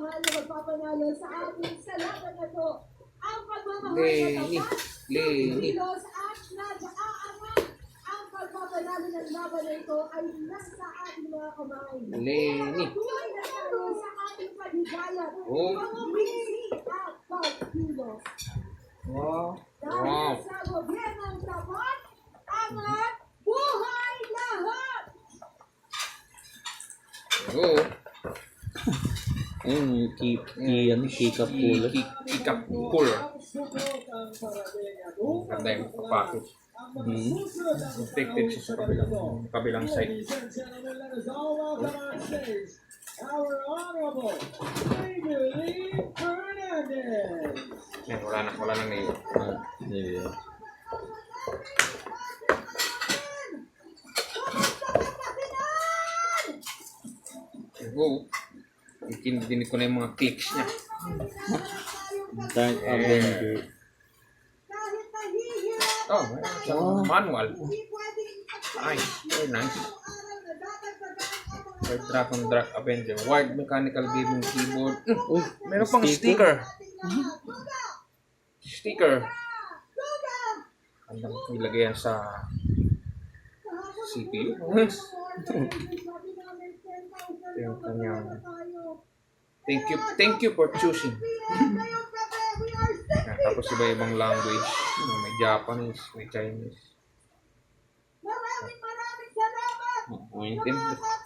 pagmamahal na magpapanalo sa atin sa laban na to. Ang pagmamahal na tapat, kilos at nag-aangat. Ang pagpapanalo ng laban na ito ay nasa ating mga kamay. Patuloy na tayo sa ating paghigayat, pag-uwisi at pag-kilos. Dahil sa gobyernong tapat, angat, buhay lahat! Kikap cool. Ganda yung package. Protected siya sa kabilang side. Our Honorable Maybelline Fernandez. Yan, wala nang naiwan. Dinig ko na yung mga clicks niya. Dark Avenger. Manual. Nice, very nice. Dragon Dark Avenger. Wired mechanical gaming keyboard. Meron pang sticker. Andang ilagay yan sa CPU. Yung kanyang thank you for choosing. Tapos iba-ibang language. May Japanese, may Chinese. Maraming salamat! Maintindihan.